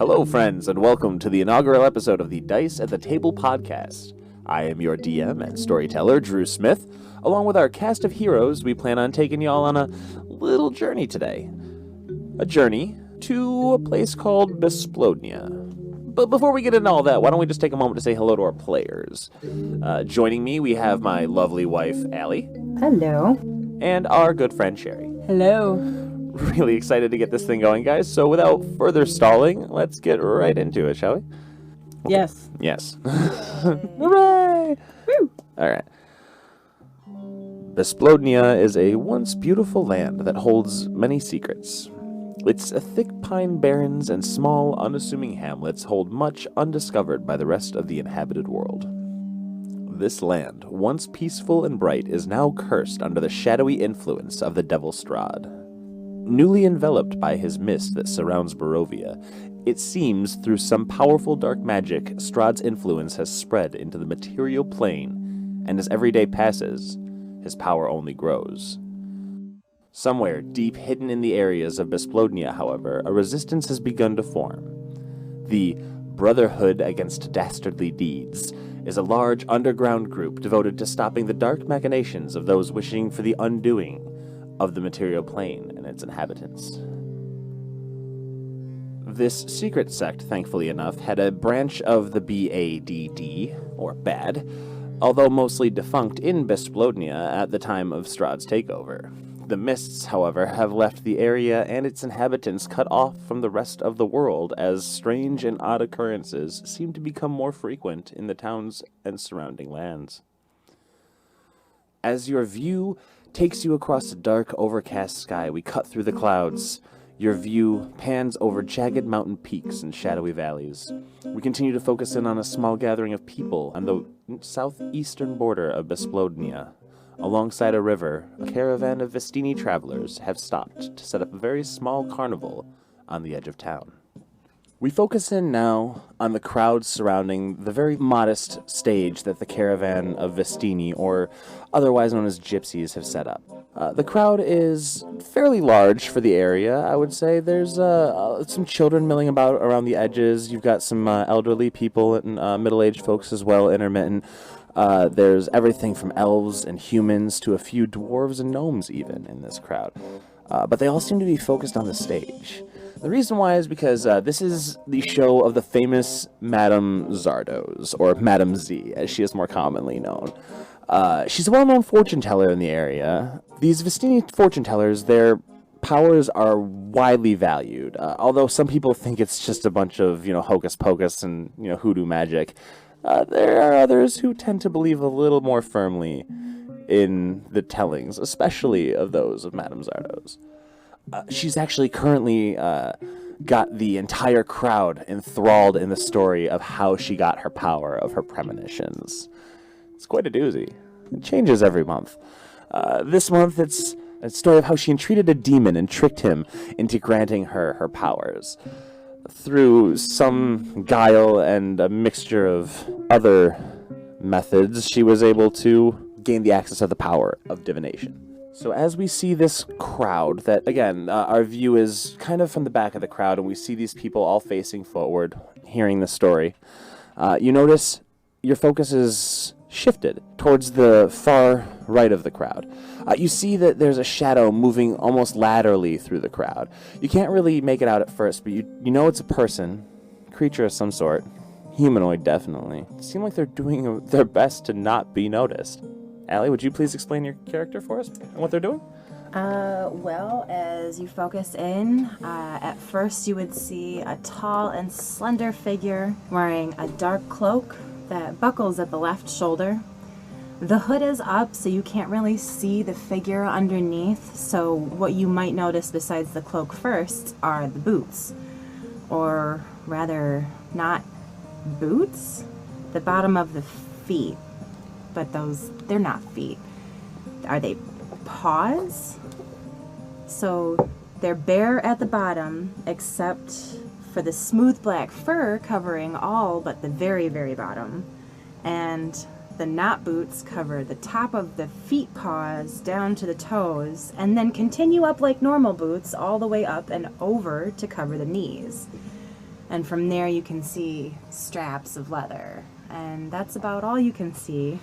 Hello, friends, and welcome to the inaugural episode of the Dice at the Table podcast. I am your DM and storyteller, Drew Smith. Along with our cast of heroes, we plan on taking y'all on a little journey today. A journey to a place called Besplodnia. But before we get into all that, why don't we just take a moment to say hello to our players. Joining me, we have my lovely wife, Allie. Hello. And our good friend, Sherry. Hello. Really excited to get this thing going, guys. So without further stalling, let's get right into it, shall we? Okay. Yes. Yes. Hooray! Woo! All right. Besplodnia is a once beautiful land that holds many secrets. Its thick pine barrens and small, unassuming hamlets hold much undiscovered by the rest of the inhabited world. This land, once peaceful and bright, is now cursed under the shadowy influence of the Devil Strahd. Newly enveloped by his mist that surrounds Barovia, it seems through some powerful dark magic, Strahd's influence has spread into the material plane, and as every day passes, his power only grows. Somewhere deep hidden in the areas of Besplodnia, however, a resistance has begun to form. The Brotherhood Against Dastardly Deeds is a large underground group devoted to stopping the dark machinations of those wishing for the undoing of the material plane and its inhabitants. This secret sect, thankfully enough, had a branch of the BADD, or BAD, although mostly defunct in Besplodnia at the time of Strahd's takeover. The Mists, however, have left the area and its inhabitants cut off from the rest of the world as strange and odd occurrences seem to become more frequent in the towns and surrounding lands. As your view takes you across the dark, overcast sky, we cut through the clouds. Your view pans over jagged mountain peaks and shadowy valleys. We continue to focus in on a small gathering of people on the southeastern border of Besplodnia. Alongside a river, a caravan of Vestini travelers have stopped to set up a very small carnival on the edge of town. We focus in now on the crowd surrounding the very modest stage that the caravan of Vestini, or otherwise known as gypsies, have set up. The crowd is fairly large for the area, I would say. There's some children milling about around the edges. You've got some elderly people and middle-aged folks as well, intermittent. There's everything from elves and humans to a few dwarves and gnomes even in this crowd. But they all seem to be focused on the stage. The reason why is because this is the show of the famous Madame Zardoz, or Madame Z, as she is more commonly known. She's a well-known fortune teller in the area. These Vestini fortune tellers, their powers are widely valued, although some people think it's just a bunch of, hocus pocus and, hoodoo magic. There are others who tend to believe a little more firmly in the tellings, especially of those of Madame Zardoz. She's actually currently got the entire crowd enthralled in the story of how she got her power of her premonitions. It's quite a doozy. It changes every month. This month, it's a story of how she entreated a demon and tricked him into granting her powers. Through some guile and a mixture of other methods, she was able to gain the access of the power of divination. So as we see this crowd, that again, our view is kind of from the back of the crowd, and we see these people all facing forward, hearing the story, you notice your focus is shifted towards the far right of the crowd. You see that there's a shadow moving almost laterally through the crowd. You can't really make it out at first, but you know it's a person, creature of some sort, humanoid definitely. It seems like they're doing their best to not be noticed. Allie, would you please explain your character for us and what they're doing? Well, as you focus in, at first you would see a tall and slender figure wearing a dark cloak that buckles at the left shoulder. The hood is up, so you can't really see the figure underneath, so what you might notice besides the cloak first are the boots. Or rather, not boots? The bottom of the feet. But they're not feet. Are they paws? So they're bare at the bottom, except for the smooth black fur covering all but the very, very bottom. And the knot boots cover the top of the feet paws down to the toes, and then continue up like normal boots all the way up and over to cover the knees. And from there you can see straps of leather. And that's about all you can see.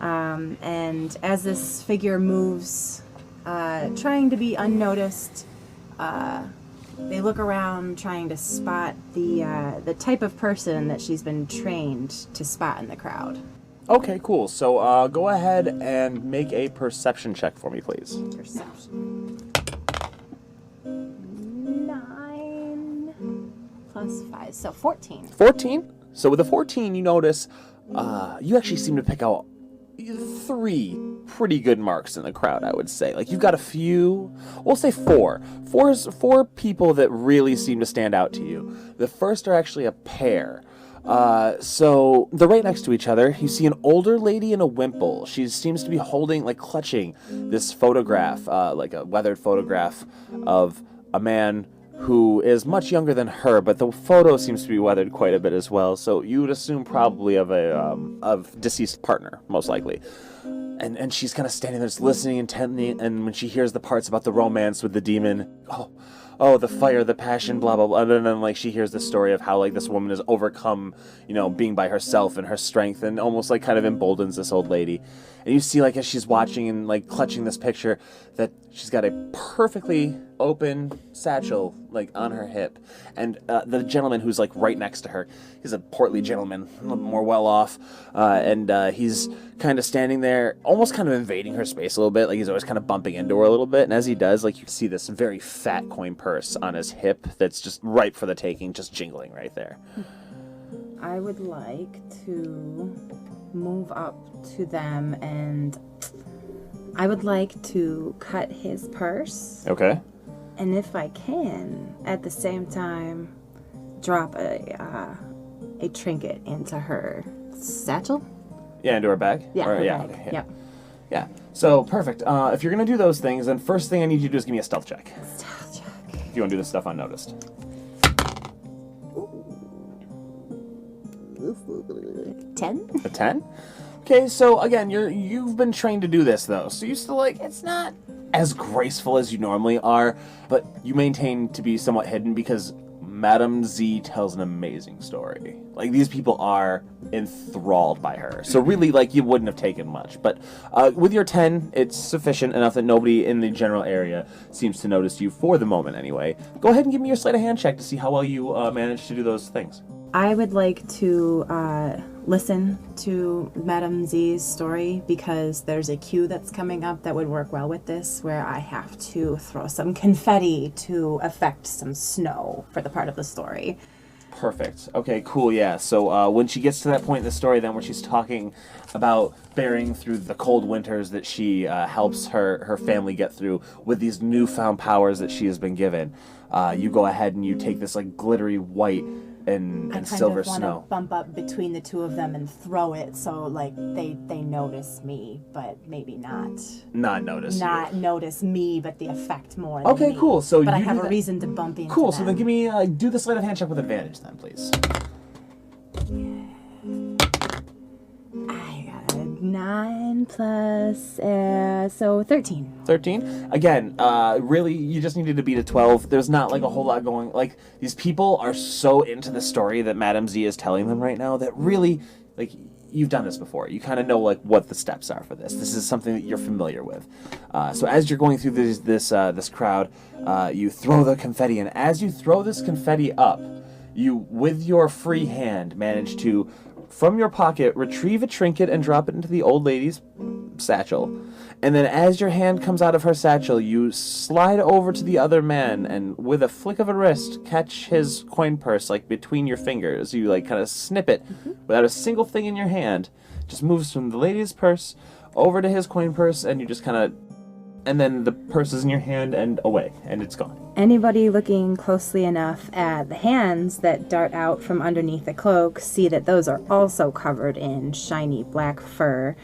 And as this figure moves, trying to be unnoticed, they look around trying to spot the type of person that she's been trained to spot in the crowd. Okay, cool. So go ahead and make a perception check for me, please. Perception. 9 plus 5, so 14. 14? So with a 14, you notice you actually seem to pick out 3 pretty good marks in the crowd, I would say. Like, you've got a few, we'll say 4. Four people that really seem to stand out to you. The first are actually a pair. So they're right next to each other. You see an older lady in a wimple. She seems to be holding, like, clutching this photograph, like a weathered photograph of a man who is much younger than her, but the photo seems to be weathered quite a bit as well. So you would assume probably of a of deceased partner, most likely. And she's kind of standing there just listening intently, and when she hears the parts about the romance with the demon, oh, the fire, the passion, blah, blah, blah. And then, like, she hears the story of how, like, this woman has overcome, you know, being by herself and her strength, and almost, like, kind of emboldens this old lady. And you see, like, as she's watching and, like, clutching this picture, that she's got a perfectly open satchel, like, on her hip. And the gentleman who's, like, right next to her, he's a portly gentleman, a little more well-off, and he's kind of standing there, almost kind of invading her space a little bit. Like, he's always kind of bumping into her a little bit. And as he does, like, you see this very fat coin purse on his hip that's just ripe for the taking, just jingling right there. I would like to move up to them, and I would like to cut his purse. Okay. And if I can, at the same time, drop a trinket into her satchel. Yeah, into her bag? Yeah, or, her yeah, bag. okay, yeah. Yep. Yeah. So, perfect. If you're going to do those things, then first thing I need you to do is give me a stealth check. Stealth check. If you want to do this stuff unnoticed. 10? A 10? Okay, so again, you've been trained to do this, though. So you still, like, it's not as graceful as you normally are, but you maintain to be somewhat hidden because Madame Z tells an amazing story. Like, these people are enthralled by her. So really, like, you wouldn't have taken much. But with your 10, it's sufficient enough that nobody in the general area seems to notice you for the moment anyway. Go ahead and give me your sleight of hand check to see how well you manage to do those things. I would like to listen to Madame Z's story because there's a cue that's coming up that would work well with this, where I have to throw some confetti to affect some snow for the part of the story. Perfect. Okay, cool, yeah. So when she gets to that point in the story then where she's talking about bearing through the cold winters that she helps her family get through with these newfound powers that she has been given, you go ahead and you take this, like, glittery white and silver snow. I kind of want to bump up between the two of them and throw it so, like, they notice me, but maybe not. Not notice Not you. notice me, but the effect more than Okay, me. cool. So but you I have do a that. reason to bump into Cool, them. so then give me, do the sleight of hand check with advantage then, please. I got a 9 plus, so 13. 13. Again, really, you just needed to beat a 12. There's not, like, a whole lot going. Like, these people are so into the story that Madame Z is telling them right now that really, like, you've done this before. You kind of know, like, what the steps are for this. This is something that you're familiar with. So as you're going through this crowd, you throw the confetti, and as you throw this confetti up, you, with your free hand, manage to, from your pocket, retrieve a trinket and drop it into the old lady's satchel. And then as your hand comes out of her satchel, you slide over to the other man and with a flick of a wrist, catch his coin purse, like, between your fingers. You, like, kind of snip it without a single thing in your hand. Just moves from the lady's purse over to his coin purse, and you just kind of... And then the purse is in your hand and away, and it's gone. Anybody looking closely enough at the hands that dart out from underneath the cloak see that those are also covered in shiny black fur.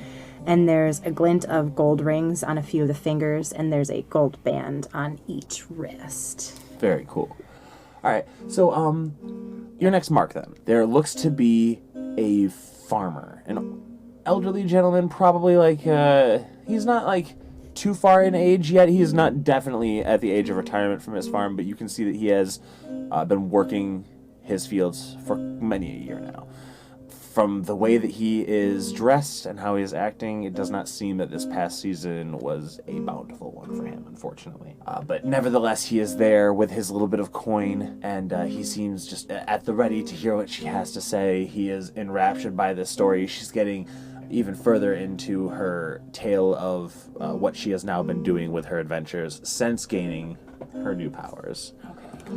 And there's a glint of gold rings on a few of the fingers, and there's a gold band on each wrist. Very cool. All right, so your next mark then. There looks to be a farmer, an elderly gentleman, probably like he's not like too far in age yet. He is not definitely at the age of retirement from his farm, but you can see that he has been working his fields for many a year now. From the way that he is dressed and how he is acting, it does not seem that this past season was a bountiful one for him, unfortunately. But nevertheless, he is there with his little bit of coin, and he seems just at the ready to hear what she has to say. He is enraptured by this story. She's getting even further into her tale of what she has now been doing with her adventures since gaining her new powers. Okay.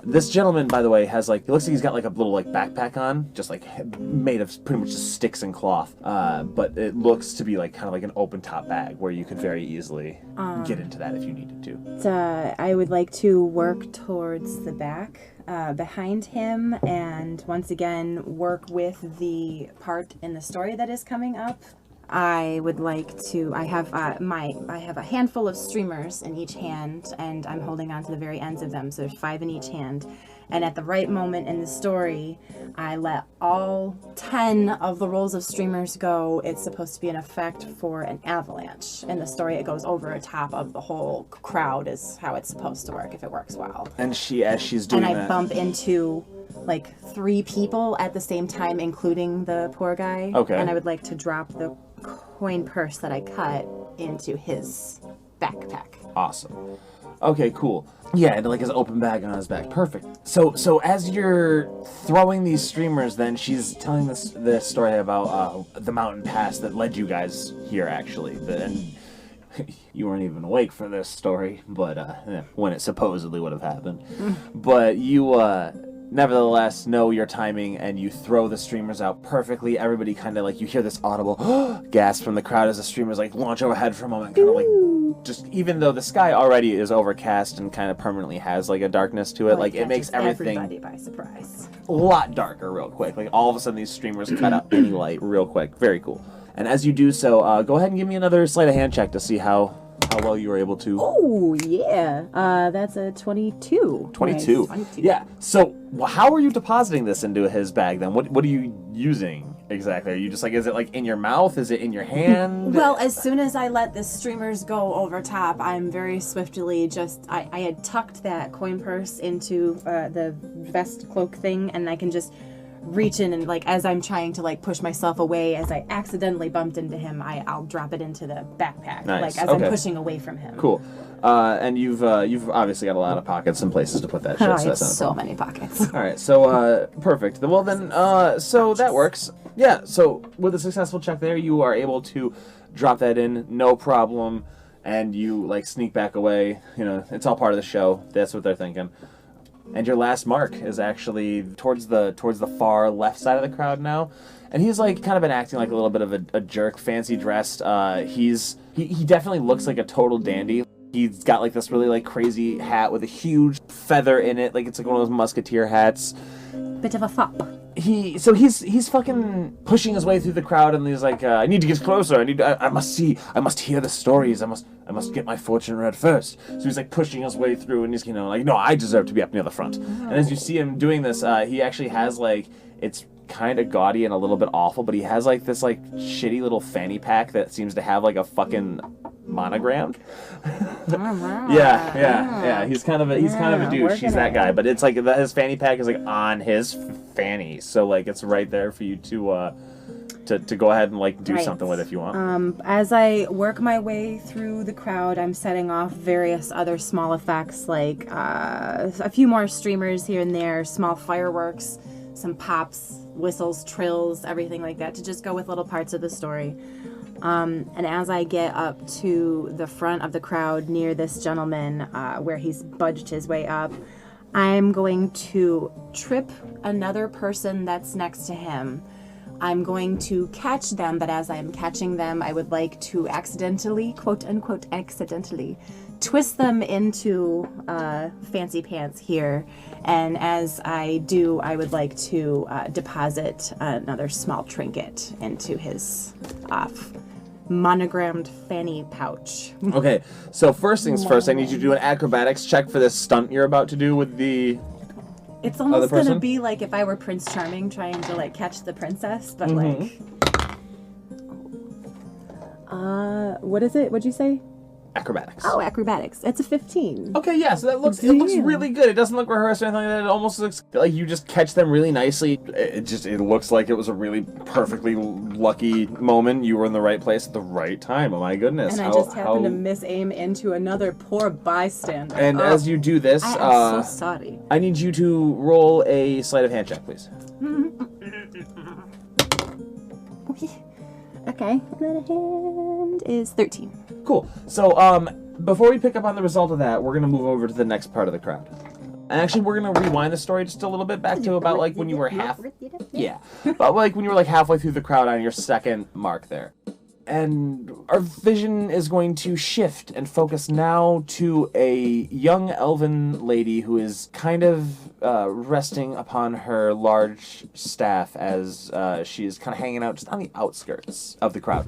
This gentleman, by the way, has it looks like he's got a little backpack on, just made of pretty much just sticks and cloth. But it looks to be kind of an open top bag where you could very easily get into that if you needed to. I would like to work towards the back behind him, and once again work with the part in the story that is coming up. I would like to. I have a handful of streamers in each hand, and I'm holding on to the very ends of them. So there's 5 in each hand, and at the right moment in the story, I let all 10 of the rolls of streamers go. It's supposed to be an effect for an avalanche. In the story, it goes over the top of the whole crowd. Is how it's supposed to work if it works well. And as she's doing that, and I bump into 3 people at the same time, including the poor guy. Okay. And I would like to drop the coin purse that I cut into his backpack. Awesome. Okay, cool. Yeah, and his open bag on his back. Perfect. So as you're throwing these streamers, then she's telling this story about the mountain pass that led you guys here, actually. And you weren't even awake for this story, but when it supposedly would have happened. But you nevertheless know your timing, and you throw the streamers out perfectly. Everybody kind of you hear this audible gasp from the crowd as the streamers launch overhead for a moment, kind of just, even though the sky already is overcast and kind of permanently has a darkness to it, it makes everything everybody by surprise. A lot darker real quick. All of a sudden these streamers cut out any light real quick. Very cool. And as you do so, go ahead and give me another sleight of hand check to see how well you were able to. Oh, yeah. That's a 22. 22. Nice. 22. Yeah. So how are you depositing this into his bag then? What are you using exactly? Are you just is it in your mouth? Is it in your hand? Well, as soon as I let the streamers go over top, I'm very swiftly I had tucked that coin purse into the vest cloak thing, and I can just reach in and as I'm trying to push myself away, as I accidentally bumped into him, I'll drop it into the backpack. Nice. As I'm pushing away from him. Cool. And you've obviously got a lot of pockets and places to put that shit. Oh, so I have so problem. many pockets. All right. So perfect. Well then, so that works. Yeah. So with a successful check there, you are able to drop that in, no problem, and you sneak back away. It's all part of the show. That's what they're thinking. And your last mark is actually towards the far left side of the crowd now. And he's kind of been acting a little bit of a jerk, fancy dressed. He definitely looks like a total dandy. He's got this really crazy hat with a huge feather in it, it's one of those musketeer hats. Bit of a fop. He's fucking pushing his way through the crowd, and he's I need to get closer. I must hear the stories. I must get my fortune read first. So he's pushing his way through, and he's no, I deserve to be up near the front. And as you see him doing this, he actually has it's kind of gaudy and a little bit awful, but he has this shitty little fanny pack that seems to have a fucking monogram. Yeah. He's kind of a douche. He's that guy, but it's his fanny pack is on his fanny, so it's right there for you to go ahead and do something with if you want. As I work my way through the crowd, I'm setting off various other small effects, a few more streamers here and there, small fireworks, some pops, whistles, trills, everything like that, to just go with little parts of the story. And as I get up to the front of the crowd near this gentleman, where he's budged his way up, I'm going to trip another person that's next to him. I'm going to catch them, but as I'm catching them, I would like to accidentally, quote unquote, accidentally, twist them into fancy pants here. And as I do, I would like to deposit another small trinket into his monogrammed fanny pouch. Okay, so first things first, I need you to do an acrobatics check for this stunt you're about to do with the It's almost gonna be like if I were Prince Charming trying to catch the princess, but what is it? What'd you say? Acrobatics. Oh, acrobatics. It's a 15. Okay, yeah, so it looks really good. It doesn't look rehearsed or anything like that. It almost looks like you just catch them really nicely. It looks like it was a really perfectly lucky moment. You were in the right place at the right time. Oh my goodness. And I just happened to miss aim into another poor bystander. And as you do this, I am so sorry. I need you to roll a sleight of hand check, please. Okay, sleight of hand is 13. Cool. So, before we pick up on the result of that, we're going to move over to the next part of the crowd. And actually, we're going to rewind the story just a little bit back to about, like, when you were halfway through the crowd on your second mark there. And our vision is going to shift and focus now to a young elven lady who is kind of resting upon her large staff as she is kind of hanging out just on the outskirts of the crowd.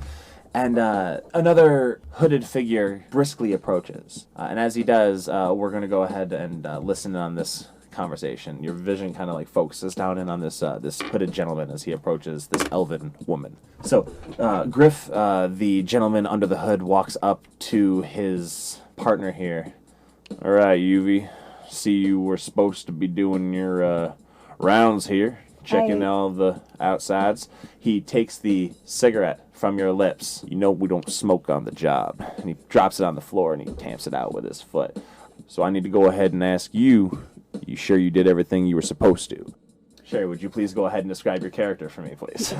And another hooded figure briskly approaches. And as he does, we're going to go ahead and listen on this conversation. Your vision kind of like focuses down in on this this hooded gentleman as he approaches this elven woman. So Griff, the gentleman under the hood, walks up to his partner here. All right, Yuvi. See, you were supposed to be doing your rounds here, checking all the outsides. He takes the cigarette from your lips. You know we don't smoke on the job. And he drops it on the floor and he tamps it out with his foot. So I need to go ahead and ask you, you sure you did everything you were supposed to? Sherry, would you please go ahead and describe your character for me, please?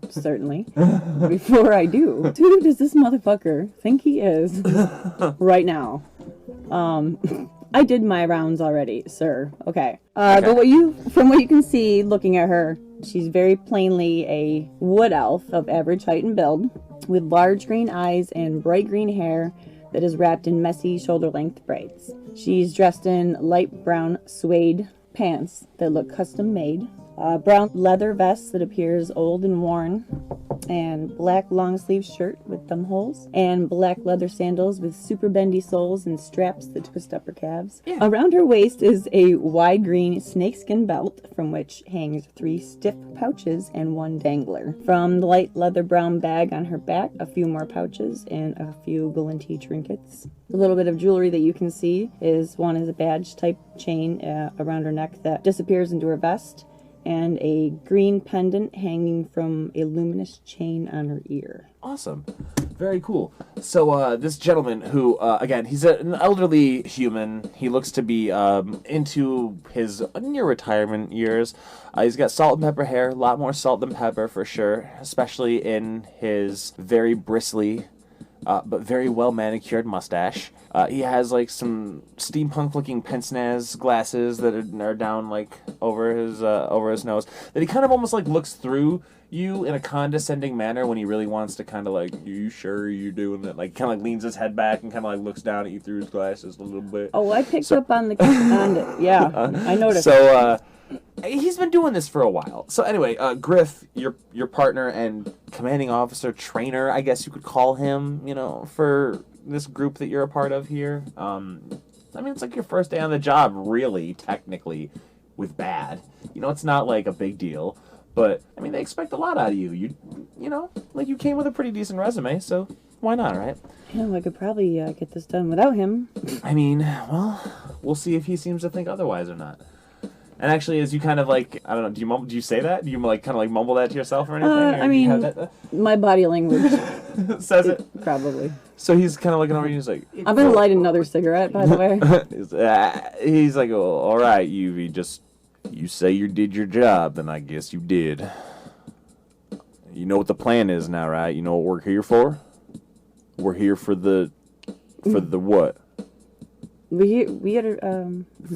Certainly. Before I do, who does this motherfucker think he is right now? I did my rounds already, sir. Okay. But from what you can see, looking at her, she's very plainly a wood elf of average height and build, with large green eyes and bright green hair that is wrapped in messy shoulder-length braids. She's dressed in light brown suede pants that look custom-made, brown leather vest that appears old and worn, and black long-sleeve shirt with thumb holes, and black leather sandals with super bendy soles and straps that twist up her calves. Yeah. Around her waist is a wide green snakeskin belt from which hangs 3 stiff pouches and 1 dangler. From the light leather brown bag on her back, a few more pouches and a few Galanti trinkets. A little bit of jewelry that you can see is a badge type chain around her neck that disappears into her vest, and a green pendant hanging from a luminous chain on her ear. Awesome. Very cool. So this gentleman who, again, he's an elderly human. He looks to be into his near retirement years. He's got salt and pepper hair, a lot more salt than pepper for sure, especially in his very bristly but very well manicured mustache. He has like some steampunk looking pince-nez glasses that are down like over his nose, that he kind of almost like looks through you in a condescending manner when he really wants to kind of like, you sure you're doing that? Like kind of like leans his head back and kind of like looks down at you through his glasses a little bit. Oh, I picked up on yeah, I noticed. So he's been doing this for a while. So anyway, Griff, your partner and commanding officer, trainer, I guess you could call him, for this group that you're a part of here. I mean, it's like your first day on the job, really, technically, with bad. It's not like a big deal, but I mean, they expect a lot out of you. You came with a pretty decent resume, so why not, right? I could probably get this done without him. I mean, well, we'll see if he seems to think otherwise or not. And actually, as you kind of like, I don't know, do you say that? Do you like kind of like mumble that to yourself or anything? I mean, my body language says it. Probably. So he's kind of looking over and he's like, I'm going to light another cigarette, by the way. He's like, oh, all right, you say you did your job, then I guess you did. You know what the plan is now, right? You know what we're here for? We're here for the what? We had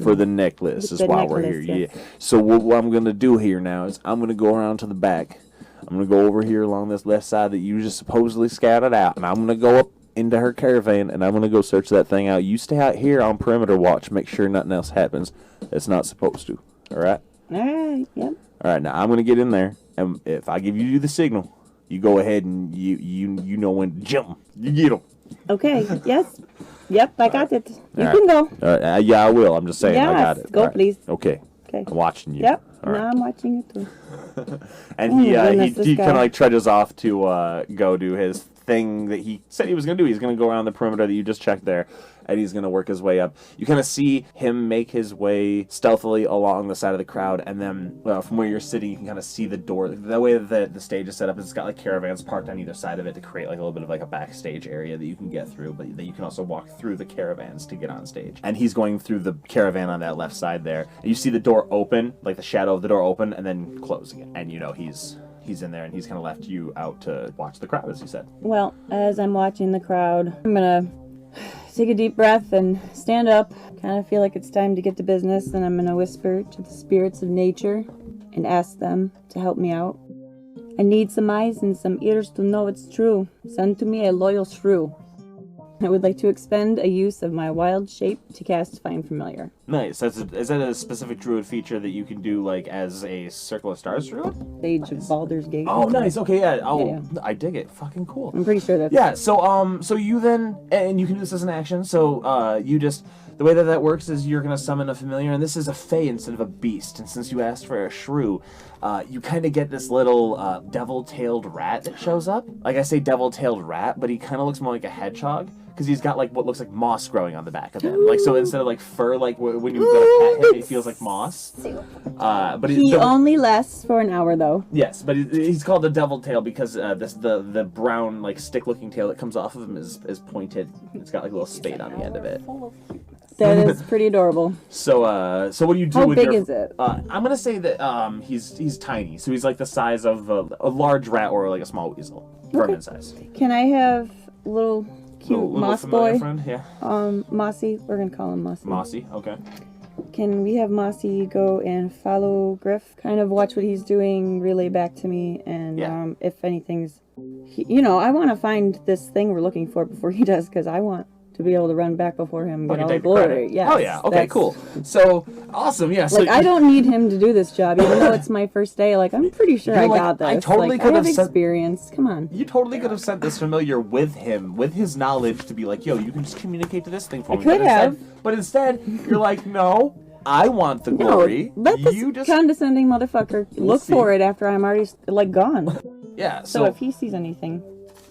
for the necklace is why we're here. Yes. Yeah. So what I'm gonna do here now is I'm gonna go around to the back. I'm gonna go over here along this left side that you just supposedly scouted out, and I'm gonna go up into her caravan and I'm gonna go search that thing out. You stay out here on perimeter watch, make sure nothing else happens that's not supposed to. All right. All right. Yep. All right. Now I'm gonna get in there, and if I give you the signal, you go ahead and you know when to jump. You get them. Okay. Yes. Yep, I got it. You can go. Yeah, I will. I'm just saying, I got it. Go, please. Okay. Okay. I'm watching you. Yep. All right. No, I'm watching it too. And Oh my goodness, this he kind of guy. like trudges off to go do his thing that he said he was going to do. He's going to go around the perimeter that you just checked there, and he's going to work his way up. You kind of see him make his way stealthily along the side of the crowd, and then from where you're sitting, you can kind of see the door. The way that the stage is set up is it's got like caravans parked on either side of it to create like a little bit of like a backstage area that you can get through, but that you can also walk through the caravans to get on stage. And he's going through the caravan on that left side there, and you see the door open, like the shadow of the door open, and then close again. And you know he's in there, and he's kind of left you out to watch the crowd, as you said. Well, as I'm watching the crowd, I'm gonna take a deep breath and stand up. Kind of feel like it's time to get to business, and I'm gonna whisper to the spirits of nature and ask them to help me out. I need some eyes and some ears to know it's true. Send to me a loyal shrew. I would like to expend a use of my wild shape to cast Find Familiar. Nice. Is that a specific druid feature that you can do like as a Circle of Stars druid? Sage of Baldur's Gate. Oh, nice. Okay, yeah. Oh, Yeah. I dig it. Fucking cool. I'm pretty sure that's... Yeah. So you then, and you can do this as an action. So you just, the way that works is you're gonna summon a familiar, and this is a fae instead of a beast. And since you asked for a shrew, you kind of get this little devil-tailed rat that shows up. Like I say, devil-tailed rat, but he kind of looks more like a hedgehog. Because he's got like what looks like moss growing on the back of him, like so instead of like fur, like when you go to pet him, it feels like moss. But He only lasts for an hour, though. yes, but he's called the devil tail because the brown like stick looking tail that comes off of him is pointed. It's got like a little spade on the end of it. That is pretty adorable. So what do you do How with big your? is it? I'm gonna say that he's tiny, so he's like the size of a large rat or like a small weasel, vermin size. Can I have a little cute Little moss familiar boy? friend, yeah. Mossy. We're gonna call him Mossy. Mossy, okay. Can we have Mossy go and follow Griff? Kind of watch what he's doing, relay back to me, and Yeah. if anything's... I want to find this thing we're looking for before he does, because I want to be able to run back before him and get all the take the glory. credit. Yes, Oh yeah, okay, that's- cool. So awesome, yeah. So Like, I don't need him to do this job, even though it's my first day. Like, I'm pretty sure You're I like, got this. I totally like, could I have have said- experience. Come on. You totally could have sent this familiar with him, with his knowledge, to be like, yo, you can just communicate to this thing for me. could have. But instead, you're like, no, I want the glory. No, let this you just condescending motherfucker look see. for it after I'm already, like, gone. yeah. So if he sees anything,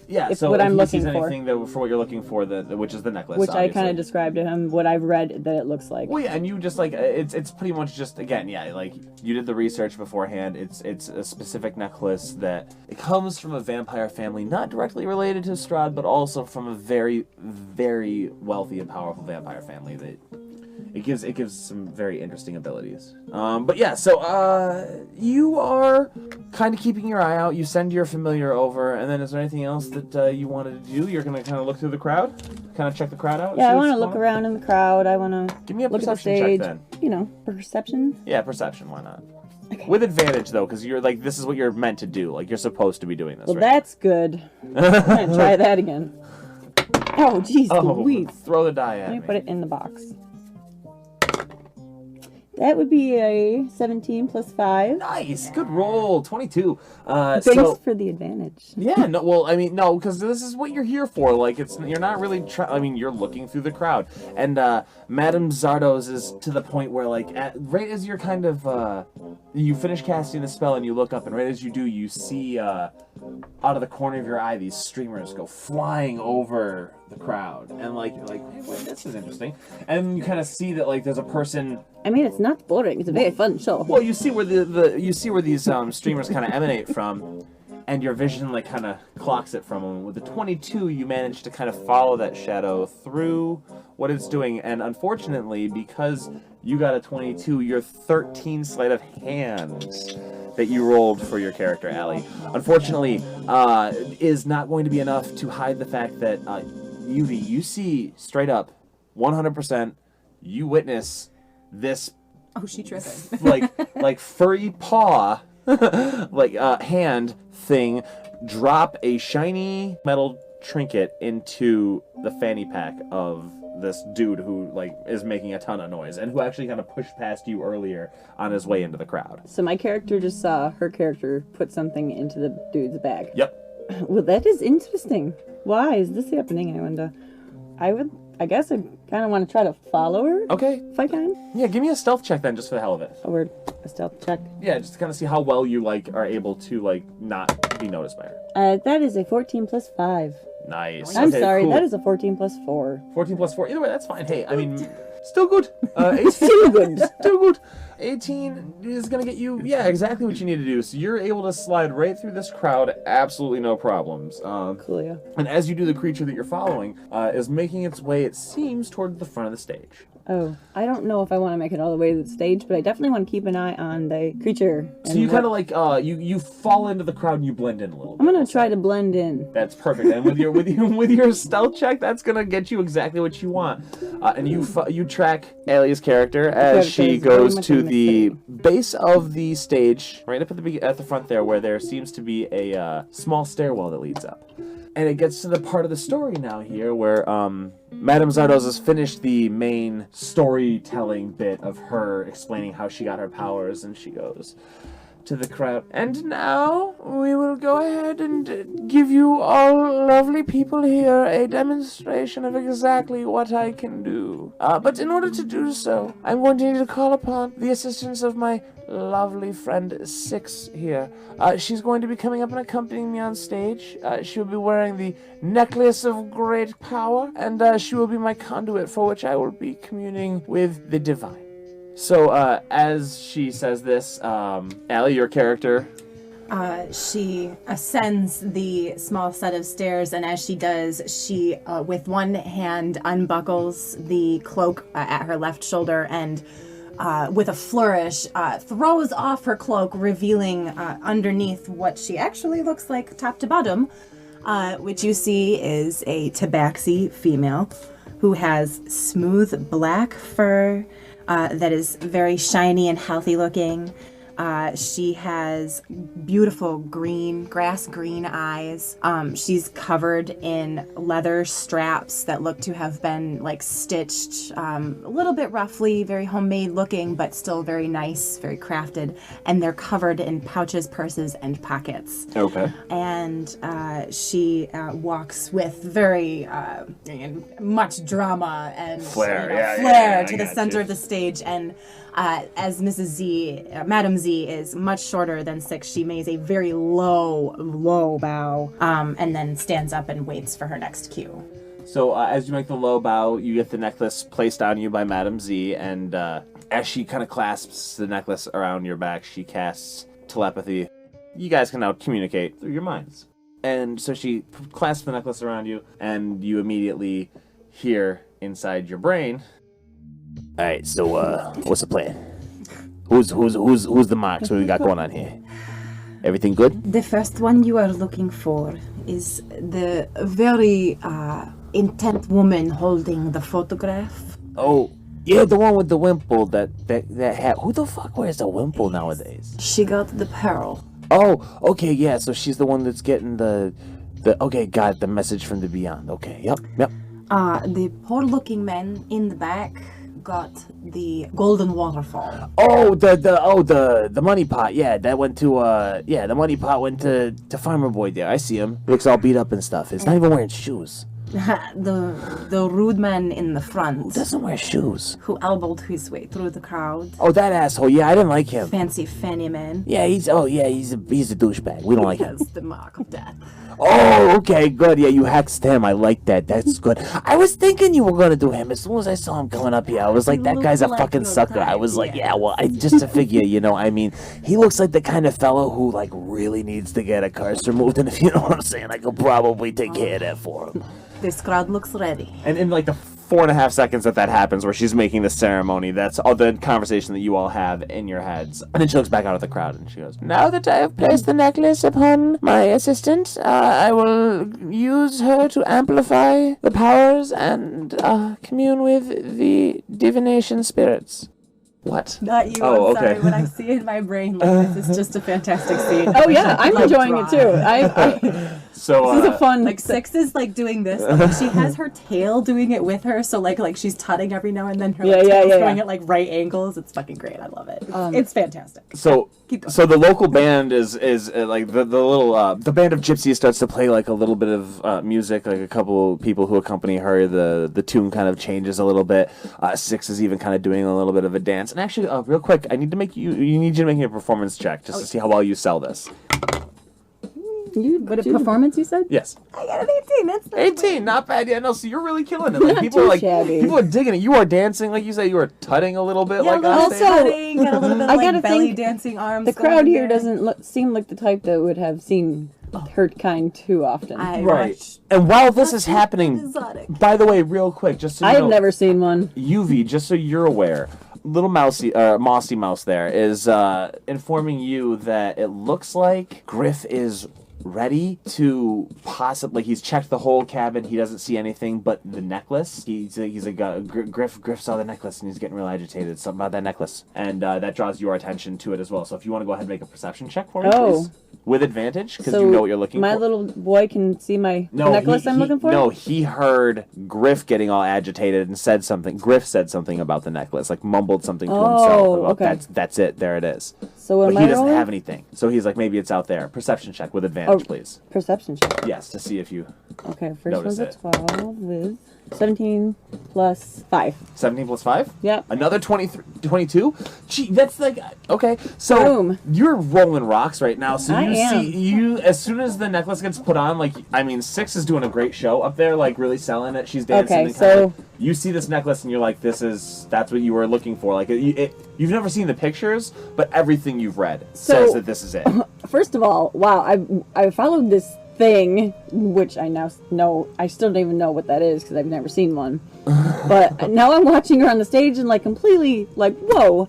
if what I'm he looking sees for. anything that, for what you're looking for, which is the necklace, which I obviously. kind of described to him what I've read that it looks like. Well, yeah, and you just like it's pretty much just again, yeah, like you did the research beforehand. It's a specific necklace that it comes from a vampire family, not directly related to Strahd, but also from a very, very wealthy and powerful vampire family that it gives some very interesting abilities. But yeah, so you are kind of keeping your eye out. You send your familiar over, and then is there anything else that you wanted to do? You're gonna kind of look through the crowd, kind of check the crowd out. Yeah, see I what's want to look going on? around in the crowd. I want to Give me a look at the perception stage. check then. You know, perception. Yeah, perception. Why not? With advantage though, because you're like this is what you're meant to do. Like you're supposed to be doing this. Well, right? that's good. I'm gonna try that again. Oh, jeez, Louise. throw the die at Let me me. put it in the box. That would be a 17 plus 5. Nice, good roll. 22. Thanks So for the advantage. yeah, no. Well, I mean, no, because this is what you're here for. Like, you're not really. I mean, you're looking through the crowd, and Madame Zardos is to the point where, like, right as you're kind of, you finish casting the spell and you look up, and right as you do, you see out of the corner of your eye these streamers go flying over the crowd, and like, hey, wait, this is interesting, and you kind of see that like there's a person. I mean, it's not boring. It's a very fun show. Well, you see where you see where these streamers kind of emanate from, and your vision like kind of clocks it from them. With the 22, you manage to kind of follow that shadow through what it's doing, and unfortunately, because you got a 22, your 13 sleight of hand that you rolled for your character, Allie, unfortunately, is not going to be enough to hide the fact that you see straight up, 100%, you witness this Oh, she tripping. like furry paw like hand thing drop a shiny metal trinket into the fanny pack of this dude who like is making a ton of noise and who actually kind of pushed past you earlier on his way into the crowd. So my character just saw her character put something into the dude's bag. Yep. Well, that is interesting. Why is this happening, I wonder? I guess I kind of want to try to follow her. Okay. If I can. Yeah, give me a stealth check then, just for the hell of it. A word. A stealth check. Yeah, just to kind of see how well you, like, are able to, like, not be noticed by her. That is a 14 plus 5. Nice. I'm Okay, sorry, cool. that is a 14 plus 4. 14 plus 4. Either way, that's fine. Hey, I mean, still good. 18. Still good. Still good. 18 is going to get you, yeah, exactly what you need to do. So you're able to slide right through this crowd, absolutely no problems. Cool, yeah. And as you do, the creature that you're following is making its way, it seems, toward the front of the stage. Oh, I don't know if I want to make it all the way to the stage, but I definitely want to keep an eye on the creature. So you kind of like, you fall into the crowd and you blend in a little bit. I'm gonna try to blend in. That's perfect. And with your stealth check, that's gonna get you exactly what you want. And you track Allie's character as she goes to the base of the stage, right up at the front there, where there seems to be a small stairwell that leads up. And it gets to the part of the story now here where Madame Zardoz has finished the main storytelling bit of her explaining how she got her powers, and she goes to the crowd. And now we will go ahead and give you all lovely people here a demonstration of exactly what I can do. But in order to do so, I'm going to need to call upon the assistance of my lovely friend Six here. She's going to be coming up and accompanying me on stage. She will be wearing the Necklace of Great Power, and she will be my conduit for which I will be communing with the divine. So, as she says this, Allie, your character... She ascends the small set of stairs, and as she does, she, with one hand, unbuckles the cloak at her left shoulder, and with a flourish, throws off her cloak, revealing underneath what she actually looks like top to bottom, which you see is a tabaxi female who has smooth black fur, that is very shiny and healthy looking. She has beautiful grass green eyes. She's covered in leather straps that look to have been like stitched, a little bit roughly, very homemade looking, but still very nice, very crafted. And they're covered in pouches, purses, and pockets. Okay. And she walks with very much drama and flair to the center of the stage. And as Mrs. Z, Madam Z is much shorter than Six, she makes a very low bow, and then stands up and waits for her next cue. So as you make the low bow, you get the necklace placed on you by Madam Z, and as she kind of clasps the necklace around your back, she casts telepathy. You guys can now communicate through your minds. And so she clasps the necklace around you, and you immediately hear inside your brain, all right, so what's the plan? Who's the marks? What we got going on here? Everything good? The first one you are looking for is the very intent woman holding the photograph. Oh, yeah, the one with the wimple that hat. Who the fuck wears a wimple nowadays? She got the pearl. Oh, okay, yeah. So she's the one that's getting the. Okay, got it, the message from the beyond. Okay, yep. The poor-looking man in the back got the golden waterfall. Oh, the money pot. Yeah, that went to the money pot went to Farmer Boy there. I see him. He looks all beat up and stuff. He's not even wearing shoes. The rude man in the front. Who doesn't wear shoes? Who elbowed his way through the crowd. Oh, that asshole. Yeah, I didn't like him. Fancy fanny man. Yeah, he's a douchebag. We don't like him. That's the mark of death. Oh, okay, good. Yeah, you hexed him. I like that. That's good. I was thinking you were gonna do him. As soon as I saw him coming up here, I was like, that guy's a fucking sucker. I was like, yeah, well, just to figure, I mean, he looks like the kind of fellow who, like, really needs to get a curse removed, and if you know what I'm saying, I could probably take care of that for him. This crowd looks ready. And in, like, the 4.5 seconds that happens, where she's making the ceremony, that's all the conversation that you all have in your heads. And then she looks back out at the crowd and she goes, now that I have placed the necklace upon my assistant, I will use her to amplify the powers and commune with the divination spirits. What? Not you, Oh, I'm sorry. okay. When I see it in my brain, like, this is just a fantastic scene. Oh yeah, I'm enjoying it too. So This is a fun. Like Six is like doing this. But, like, she has her tail doing it with her, so like she's tutting every now and then. Her tail's going at like right angles. It's fucking great. I love it. It's fantastic. So the local band is like the little the band of gypsies starts to play like a little bit of music, like a couple people who accompany her. The tune kind of changes a little bit. Six is even kind of doing a little bit of a dance. And actually, real quick, I need to make you to make me a performance check just to see how well you sell this. What a performance you said? Yes. I got an 18. That's 18, not bad. Yeah, no, so you're really killing it. Like people are people are digging it. You are dancing, like you say, you are tutting a little bit, yeah, like also tutting, got a little bit of like belly dancing arms. The crowd here doesn't seem like the type that would have seen her kind too often. Right. And while this is happening, by the way, real quick, just so you know, I've never seen one. UV, just so you're aware, little mousy mouse there is informing you that it looks like Griff is ready to possibly, he's checked the whole cabin, he doesn't see anything but the necklace. He's like Griff saw the necklace and he's getting real agitated, something about that necklace, and that draws your attention to it as well. So if you want to go ahead and make a perception check for me, please, with advantage, because you know what you're looking for. My little boy can see the necklace I'm looking for? No, he heard Griff getting all agitated and said something. Griff said something about the necklace, like mumbled something to himself. Okay. That's it, there it is. So but he doesn't have anything. So he's like, maybe it's out there. Perception check with advantage, please. Perception check. Yes, to see if you first one's a 12 with 17 plus 5. 17 plus 5? Yep. Another 22? Gee, that's like, okay. So Boom. You're rolling rocks right now. So I am. see, as soon as the necklace gets put on, like, I mean, Six is doing a great show up there, like really selling it. She's dancing. Okay, and so you see this necklace and you're like, that's what you were looking for. Like, you've never seen the pictures, but everything you've read says that this is it. First of all, wow, I followed this thing, which I now know, I still don't even know what that is because I've never seen one. But now I'm watching her on the stage and like completely like, whoa,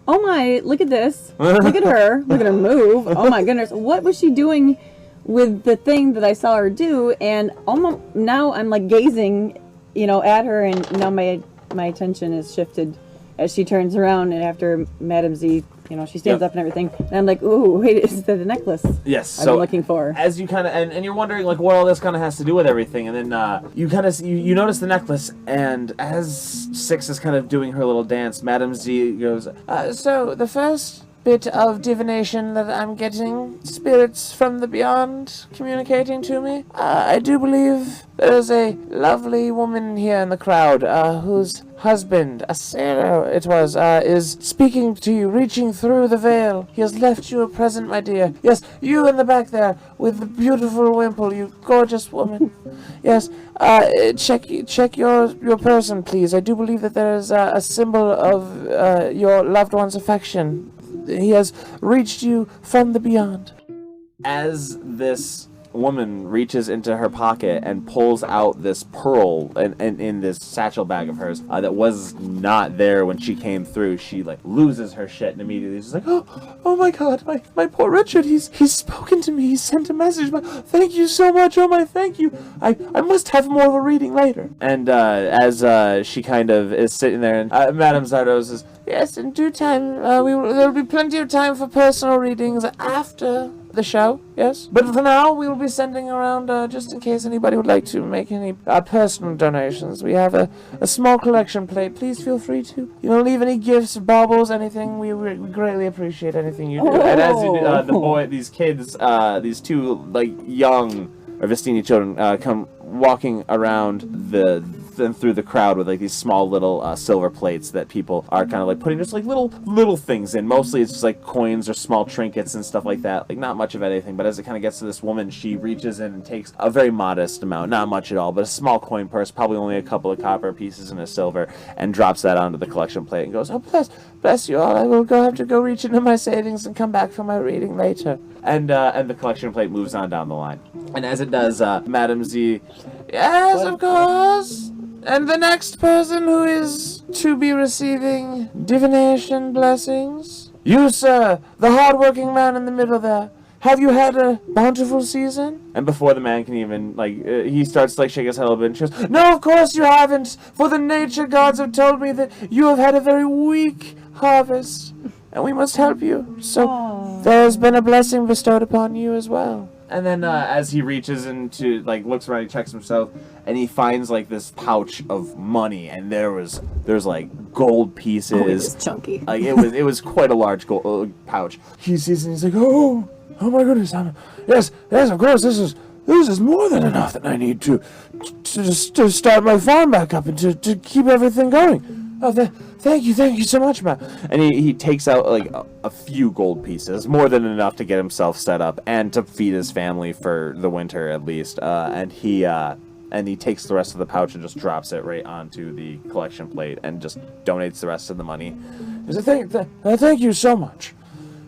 oh my, look at this. Look at her move. Oh my goodness. What was she doing with the thing that I saw her do? And now I'm like gazing, at her, and now my attention is shifted as she turns around, and after Madam Z, she stands up and everything, and I'm like, ooh, wait, is that a necklace? Yes. I've been looking for. As you kind of, and you're wondering like what all this kind of has to do with everything, and then you kind of you notice the necklace, and as Six is kind of doing her little dance, Madam Z goes, so the first bit of divination that I'm getting, spirits from the beyond communicating to me. I do believe there's a lovely woman here in the crowd whose husband, a sailor it was, is speaking to you, reaching through the veil. He has left you a present, my dear. Yes, you in the back there with the beautiful wimple, you gorgeous woman. Yes, check your person, please. I do believe that there is a symbol of your loved one's affection. He has reached you from the beyond. As this woman reaches into her pocket and pulls out this pearl in this satchel bag of hers that was not there when she came through, she like loses her shit and immediately is like, oh my god, my poor Richard, he's spoken to me, he sent a message, thank you so much, oh my, thank you, I must have more of a reading later. And as she kind of is sitting there, and Madame Zardo says, yes, in due time, there will be plenty of time for personal readings after the show, yes. But for now, we will be sending around, just in case anybody would like to make any personal donations. We have a small collection plate. Please feel free to, leave any gifts, baubles, anything. We greatly appreciate anything you do. And as you, these kids, these two, like, young Vestini children, come walking around through the crowd with like these small little silver plates that people are kind of like putting just like little things in. Mostly it's just like coins or small trinkets and stuff like that, like not much of anything. But as it kind of gets to this woman, she reaches in and takes a very modest amount, not much at all, but a small coin purse, probably only a couple of copper pieces and a silver, and drops that onto the collection plate and goes, oh bless you all, I will have to go reach into my savings and come back for my reading later. And the collection plate moves on down the line. And as it does, Madam Z, yes, of course. And the next person who is to be receiving divination blessings, you, sir, the hard-working man in the middle there. Have you had a bountiful season? And before the man can even, he starts to, shake his head a little bit and she goes, no, of course you haven't, for the nature gods have told me that you have had a very weak harvest, and we must help you. So there's been a blessing bestowed upon you as well. And then as he reaches into, like, looks around, he checks himself, and he finds, like, this pouch of money, and there's like gold pieces. Oh, it was chunky. Like it was quite a large gold pouch. He sees it and he's like, oh my goodness, yes, of course, this is more than enough that I need to start my farm back up and to keep everything going. Oh, thank you so much, man. And he takes out like a few gold pieces, more than enough to get himself set up and to feed his family for the winter at least. And he takes the rest of the pouch and just drops it right onto the collection plate and just donates the rest of the money. He's like, thank you so much.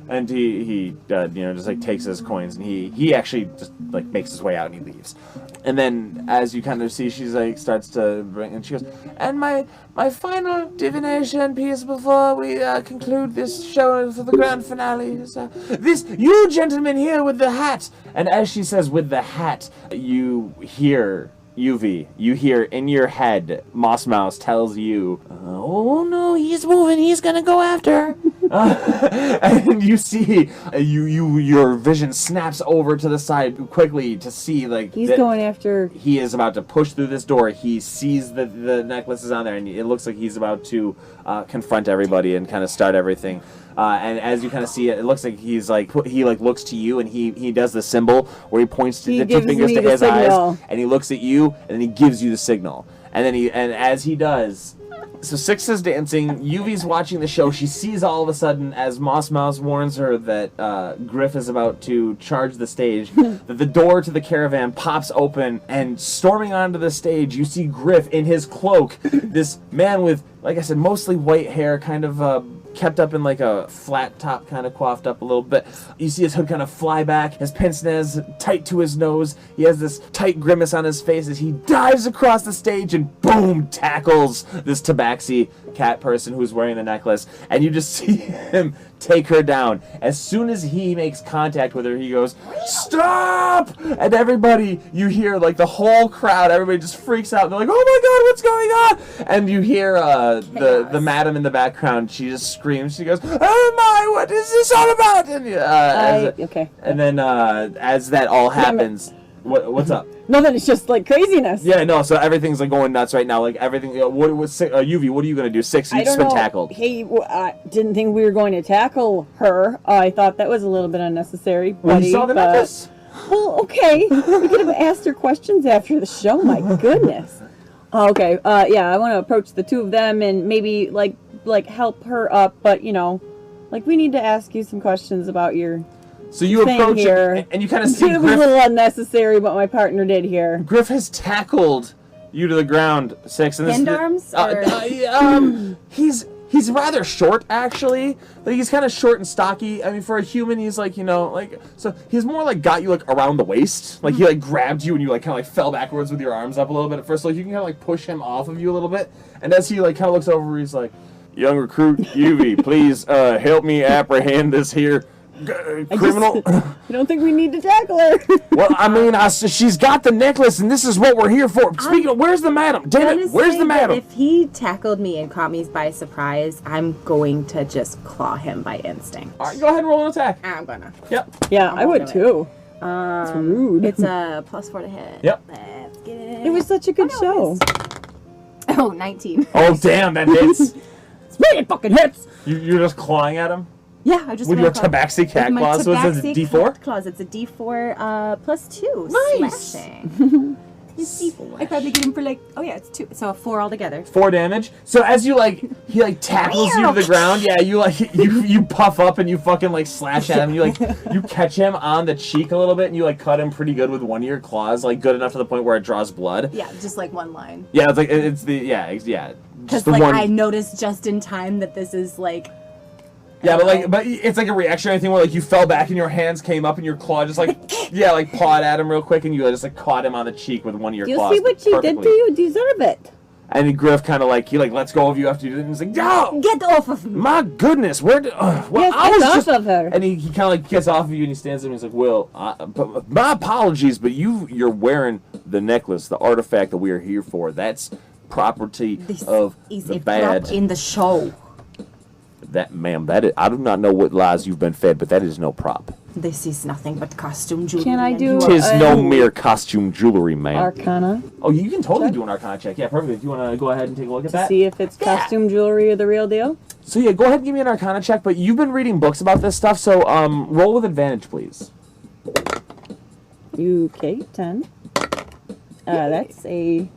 And he just like takes his coins and he actually just like makes his way out and he leaves. And then as you kind of see, she's like starts to bring, and she goes, and my final divination piece before we conclude this show for the grand finale is this you gentleman here with the hat. And as she says with the hat, you hear UV, you hear in your head, Moss Mouse tells you, oh no, he's moving, he's gonna go after her. And you see, your vision snaps over to the side quickly to see, like, he's going after. He is about to push through this door. He sees the necklace is on there, and it looks like he's about to confront everybody and kind of start everything. And as you kind of see it, it looks like he looks to you, and he does the symbol where he points to the two fingers to his eyes, and he looks at you, and then he gives you the signal. And then as he does, so Six is dancing. Yuvi's watching the show. She sees all of a sudden, as Moss Mouse warns her that Griff is about to charge the stage, that the door to the caravan pops open, and storming onto the stage, you see Griff in his cloak. This man with, like I said, mostly white hair, kind of kept up in like a flat top, kind of coiffed up a little bit. You see his hood kind of fly back, his pince-nez tight to his nose. He has this tight grimace on his face as he dives across the stage and boom, tackles this tabaxi cat person who's wearing the necklace. And you just see him take her down. As soon as he makes contact with her, he goes, stop! And everybody, you hear, like, the whole crowd, everybody just freaks out. They're like, oh my god, what's going on? And you hear the madam in the background, she just screams. She goes, oh my, what is this all about? And, okay. And then as that all happens, what's up? Nothing, it's just like craziness. Yeah, no, so everything's like going nuts right now. Like everything, UV, what are you going to do? Six, you've just been tackled. Hey, I didn't think we were going to tackle her. I thought that was a little bit unnecessary. Well, you saw the necklace. Well, okay. We could have asked her questions after the show, my goodness. Okay, yeah, I want to approach the two of them and maybe like help her up, but like we need to ask you some questions about your. So you approach her, and you kind of see It was a little unnecessary what my partner did here. Griff has tackled you to the ground, Six. And Hand arms? He's rather short, actually. Like, he's kind of short and stocky. I mean, for a human, he's like, so he's more like got you like around the waist. Like, he like grabbed you and you like kind of like fell backwards with your arms up a little bit at first. So like, you can kind of like push him off of you a little bit. And as he like kind of looks over, he's like, young recruit, UV, please help me apprehend this here criminal. I don't think we need to tackle her. Well, I mean, she's got the necklace, and this is what we're here for. Speaking of, where's the madam? Damn it, where's the madam? If he tackled me and caught me by surprise, I'm going to just claw him by instinct. All right, go ahead and roll an attack. I'm gonna. Yep. Yeah, I would too. It's rude. It's a +4 to hit. Yep. Let's get it. It was such a good show. Oh, 19. Oh, damn, that hits. It fucking hits. You're just clawing at him? Yeah, I just with your tabaxi cat claws. So it's a D4? Claws. It's a D4 +2. Nice. Slashing. It's D4. I probably get him for like, it's 2. So a 4 altogether. 4 damage. So as you he tackles you to the ground. Yeah, you puff up and you fucking like slash at him. You catch him on the cheek a little bit and you cut him pretty good with one of your claws, like good enough to the point where it draws blood. Yeah, just like one line. Yeah, it's like yeah. Because I noticed just in time that this is like. Yeah, but it's like a reactionary thing where like you fell back and your hands came up and your claw just pawed at him real quick and you just caught him on the cheek with one of your claws. You see what she did to you? Deserve it. And then Griff kind of he lets go of you after you did it and he's like, no! Get off of me! My goodness, where did... I was off of her. And he kind of gets off of you and he stands there and he's like, well, my apologies, but you're wearing the necklace, the artifact that we are here for. That's property of the bad. In the show. That, ma'am, I do not know what lies you've been fed, but that is no prop. This is nothing but costume jewelry. Can I and do you are- Tis no mere costume jewelry, ma'am. Arcana Oh, you can totally check? do an Arcana check. Yeah, perfect. If you want to go ahead and take a look at to that. see if it's costume jewelry or the real deal. So yeah, go ahead and give me an Arcana check, but you've been reading books about this stuff, so roll with advantage, please. UK 10. That's a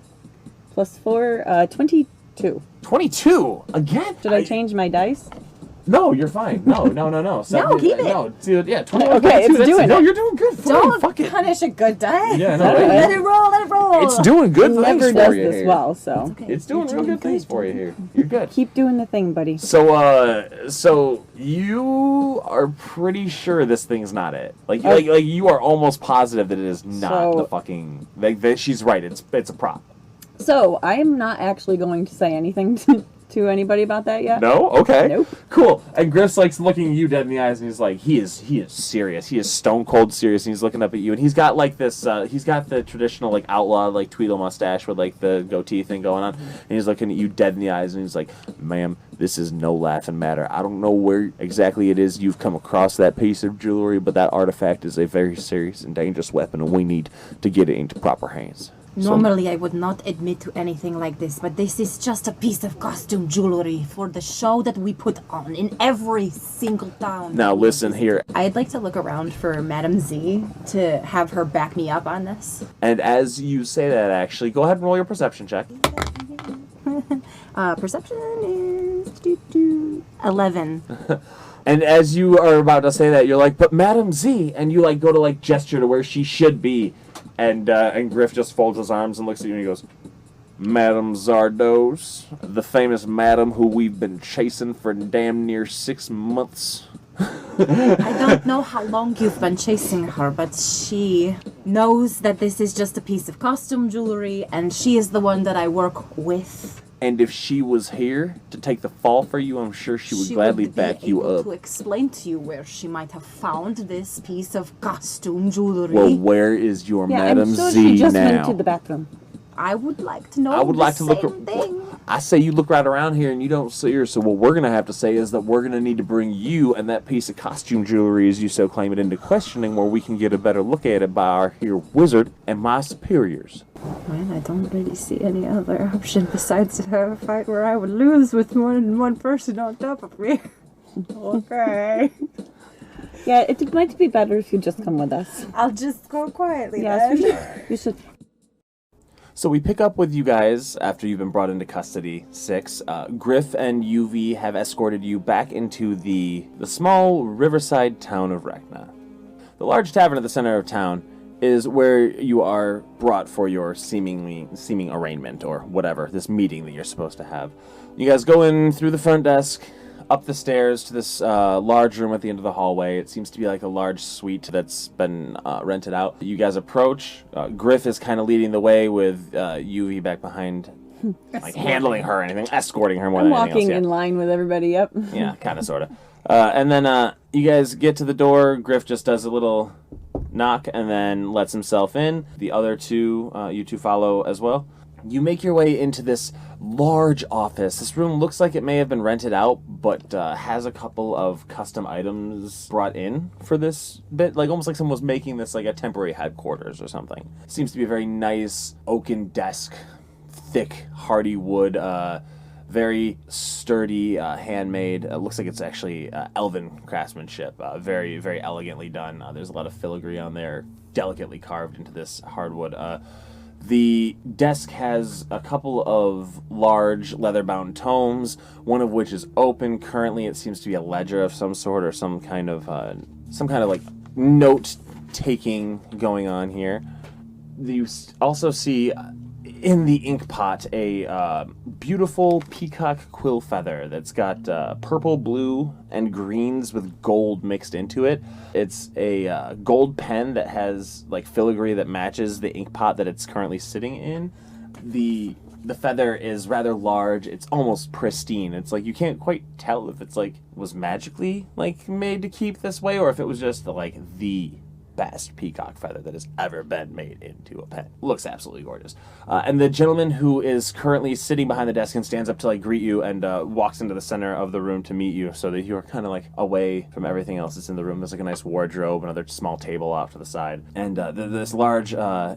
+4, 22. 22! Again? Should I change my dice? No, you're fine. No. So, keep it. No, dude, yeah, 21, Okay, 22, it's doing it. No, you're doing good. Fine, Don't fuck it. punish a good die. Yeah, no, Let it roll, let it roll. it's doing good things Never for does you this here. well, so Okay, It's doing you're real good things for you here. You're good. keep doing the thing, buddy. So you are pretty sure this thing's not it. Like you are almost positive that it is not So- the fucking. Like she's right. It's a prop. So I am not actually going to say anything to anybody about that yet. No? Okay. Nope. Cool. And Griff's like looking you dead in the eyes and he's like, he is serious. He is stone cold serious and he's looking up at you and he's got like this he's got the traditional like outlaw like Tweedle mustache with like the goatee thing going on and he's looking at you dead in the eyes and he's like, ma'am, this is no laughing matter. I don't know where exactly it is you've come across that piece of jewelry, but that artifact is a very serious and dangerous weapon and we need to get it into proper hands. Normally, I would not admit to anything like this, but this is just a piece of costume jewelry for the show that we put on in every single town. Now listen here. I'd like to look around for Madam Z to have her back me up on this. And as you say that, actually, go ahead and roll your perception check. Perception is 11. And as you are about to say that, you're like, but Madam Z, and you like go to like gesture to where she should be, and Griff just folds his arms and looks at you and he goes, Madam Zardos, the famous madam who we've been chasing for damn near 6 months. I don't know how long you've been chasing her, but she knows that this is just a piece of costume jewelry, and she is the one that I work with. And if she was here to take the fall for you, I'm sure she would gladly back you able up. to explain to you where she might have found this piece of costume jewelry. Well, where is your Yeah, Madam I'm sure Z she just now? went to the bathroom. I would like to know I would the like to look. same thing. I say you look right around here and you don't see her. So what we're gonna have to say is that we're gonna need to bring you and that piece of costume jewelry, as you so claim it, into questioning, where we can get a better look at it by our here wizard and my superiors. Well, I don't really see any other option besides to have a fight where I would lose with more than one person on top of me. Okay. Yeah, it might be better if you just come with us. I'll just go quietly Yes, then. you should. So we pick up with you guys after you've been brought into custody. 6. Griff and UV have escorted you back into the small riverside town of Rekna. The large tavern at the center of town is where you are brought for your seeming arraignment or whatever, this meeting that you're supposed to have. You guys go in through the front desk, up the stairs to this large room at the end of the hallway. It seems to be like a large suite that's been rented out. You guys approach. Griff is kind of leading the way with Yui back behind, like handling her or anything, escorting her more I'm than anything walking else. in line with everybody. Yep. Yeah, kind of, sort of. And then you guys get to the door. Griff just does a little knock and then lets himself in. The other two, you two follow as well. You make your way into this large office. This room looks like it may have been rented out, but has a couple of custom items brought in for this bit. Like almost like someone was making this like a temporary headquarters or something. Seems to be a very nice oaken desk, thick, hardy wood, very sturdy, handmade. Looks like it's actually elven craftsmanship. Very, very elegantly done. There's a lot of filigree on there, delicately carved into this hardwood. The desk has a couple of large leather-bound tomes, one of which is open. Currently, it seems to be a ledger of some sort or some kind of like note-taking going on here. You also see in the ink pot a beautiful peacock quill feather that's got purple, blue, and greens with gold mixed into it. It's a gold pen that has like filigree that matches the ink pot that it's currently sitting in. The feather is rather large. It's almost pristine. It's like you can't quite tell if it's like was magically like made to keep this way or if it was just the best peacock feather that has ever been made into a pen. Looks absolutely gorgeous. And the gentleman who is currently sitting behind the desk and stands up to like greet you and walks into the center of the room to meet you, so that you're kind of like away from everything else that's in the room. There's like a nice wardrobe, another small table off to the side, and this large.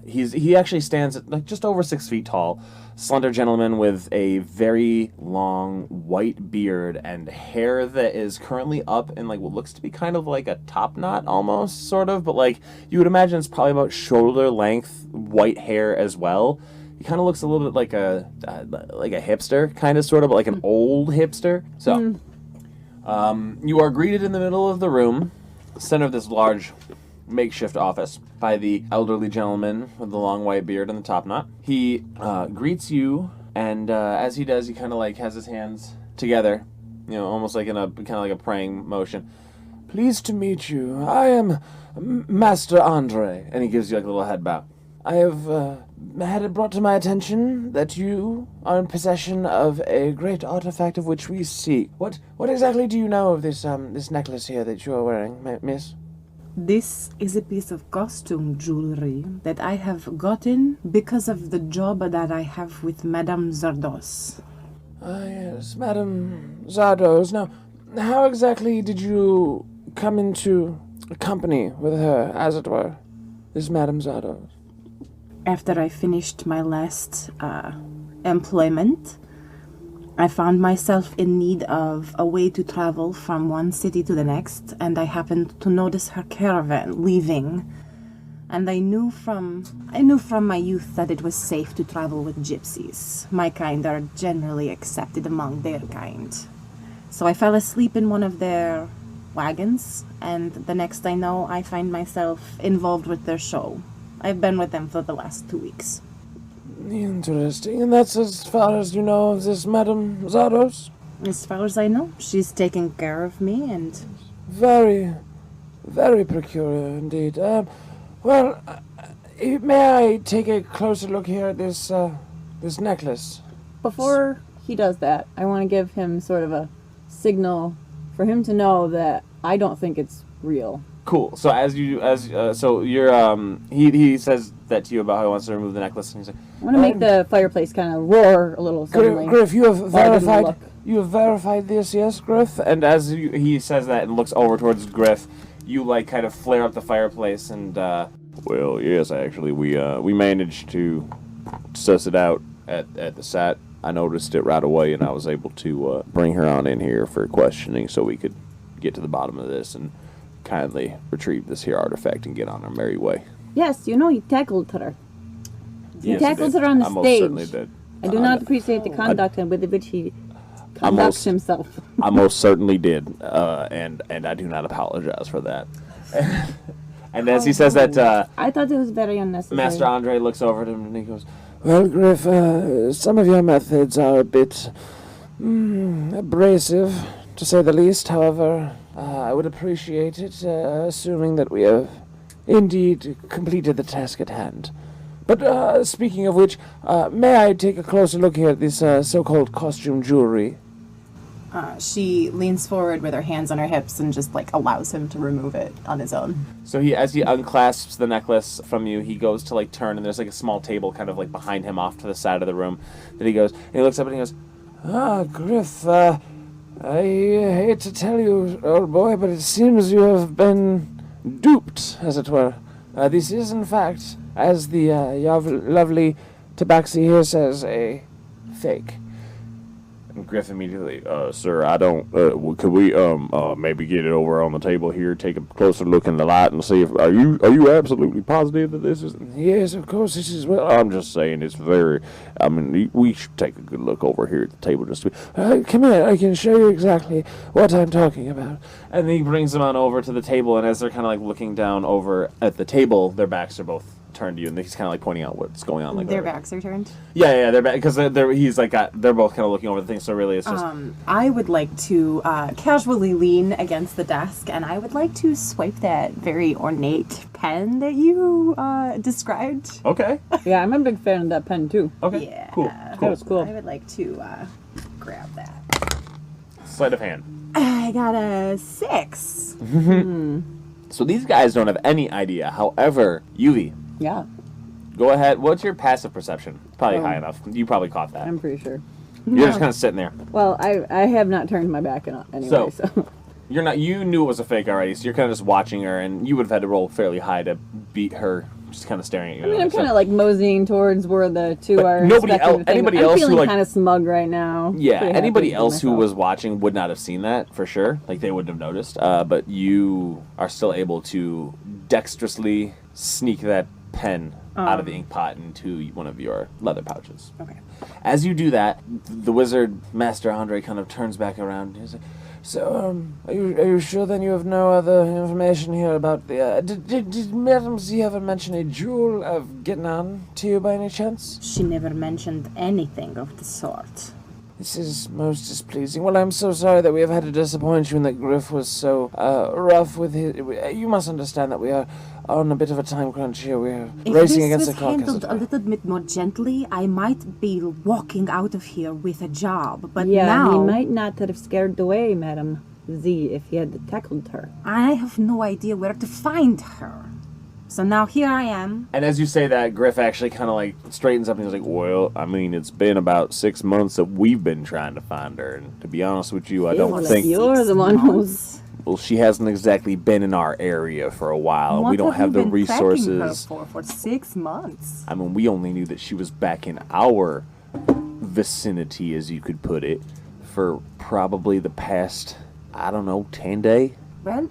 He actually stands at like just over 6 feet tall, slender gentleman with a very long white beard and hair that is currently up in like what looks to be kind of like a top knot almost, sort of, but like you would imagine it's probably about shoulder length white hair as well. He kind of looks a little bit like a hipster, kind of sort of, but like an old hipster. So, you are greeted in the middle of the room, center of this large makeshift office, by the elderly gentleman with the long white beard and the top knot. He greets you, and as he does, he kind of like has his hands together, you know, almost like in a kind of like a praying motion. Pleased to meet you. I am Master Andre, and he gives you like a little head bow. I have had it brought to my attention that you are in possession of a great artifact of which we seek. What exactly do you know of this necklace here that you are wearing, miss? This is a piece of costume jewelry that I have gotten because of the job that I have with Madame Zardos. Ah, yes, Madame Zardos. Now, how exactly did you come into company with her, as it were, this Madame Zardos? After I finished my last employment, I found myself in need of a way to travel from one city to the next, and I happened to notice her caravan leaving. And I knew from my youth that it was safe to travel with gypsies. My kind are generally accepted among their kind. So I fell asleep in one of their wagons, and the next I know, I find myself involved with their show. I've been with them for the last 2 weeks. Interesting. And that's as far as you know of this Madame Zardos? As far as I know, she's taking care of me, and... Very, very peculiar indeed. Well, may I take a closer look here at this necklace? Before he does that, I want to give him sort of a signal for him to know that I don't think it's real. Cool. So he says that to you about how he wants to remove the necklace, and he's like, I want to make the fireplace kind of roar a little suddenly. Griff, you have while I give him a verified. look. You have verified this, yes, Griff? and as he says that and looks over towards Griff, you like kind of flare up the fireplace and well, yes, actually we managed to suss it out at the site. I noticed it right away, and I was able to bring her on in here for questioning so we could get to the bottom of this and kindly retrieve this here artifact and get on our merry way. Yes, you know, he tackled her. He Yes, I tackled did. her on the I most stage. certainly did. I do not appreciate the conduct with which he conducts himself. I most certainly did, and I do not apologize for that. And as he says that, I thought it was very unnecessary. Master Andre looks over at him and he goes, Well, Griff, some of your methods are a bit abrasive, to say the least. However, I would appreciate it, assuming that we have indeed completed the task at hand. But speaking of which, may I take a closer look here at this so-called costume jewelry? She leans forward with her hands on her hips and just like allows him to remove it on his own. So as he unclasps the necklace from you, he goes to like turn, and there's like a small table kind of like behind him off to the side of the room. That he goes, and he looks up and he goes, Ah, Griff, I hate to tell you, old boy, but it seems you have been duped, as it were. This is, in fact, as the lovely Tabaxi here says, a fake. and Griff immediately, sir, I don't, could we maybe get it over on the table here, take a closer look in the light and see if, are you absolutely positive that this is? Yes, of course, this is, well, I'm just saying it's very, I mean, we should take a good look over here at the table just to be, come here, I can show you exactly what I'm talking about. and then he brings them on over to the table, and as they're kind of like looking down over at the table, their backs are both turned to you, and he's kind of like pointing out what's going on. Like Their backs are turned. Yeah, they're back because he's like they're both kind of looking over the thing. So really, it's just I would like to casually lean against the desk, and I would like to swipe that very ornate pen that you described. okay. Yeah, I'm a big fan of that pen too. Okay. Yeah. Cool. That was cool. I would like to grab that. Sleight of hand. I got a 6. So these guys don't have any idea. However, Yuvi, Yeah, go ahead. What's your passive perception? Probably high enough. You probably caught that. I'm pretty sure. You're just kind of sitting there. Well, I have not turned my back anyway, so. You're not. You knew it was a fake already, so you're kind of just watching her, and you would have had to roll fairly high to beat her. Just kind of staring at you. I mean, I'm kind of like moseying towards where the two But are. nobody inspecting el- the thing. anybody I'm else who, feeling like- kind of smug right now. Yeah, Pretty anybody happy with else who myself. was watching would not have seen that for sure. Like they wouldn't have noticed. But you are still able to dexterously sneak that pen out of the ink pot into one of your leather pouches. Okay. As you do that, the wizard Master Andre kind of turns back around. He's like, So, are you sure then you have no other information here about the, did Madame Z ever mention a jewel of getting on to you by any chance? She never mentioned anything of the sort. This is most displeasing. Well, I'm so sorry that we have had to disappoint you and that Griff was so rough with his... You must understand that we are on a bit of a time crunch here. We are If racing this against was the clock. as handled it a were. little bit more gently, I might be walking out of here with a job. But Yeah, now he might not have scared away Madame Z if he had tackled her. I have no idea where to find her. So now here I am. and as you say that, Griff actually kind of like straightens up and he's like, well, I mean, it's been about 6 months that we've been trying to find her. And to be honest with you, I don't Feels think... like you're the one who's... Well, she hasn't exactly been in our area for a while. What We don't have the you been tracking her resources. for 6 months? I mean, we only knew that she was back in our vicinity, as you could put it, for probably the past, I don't know, 10 day. Well,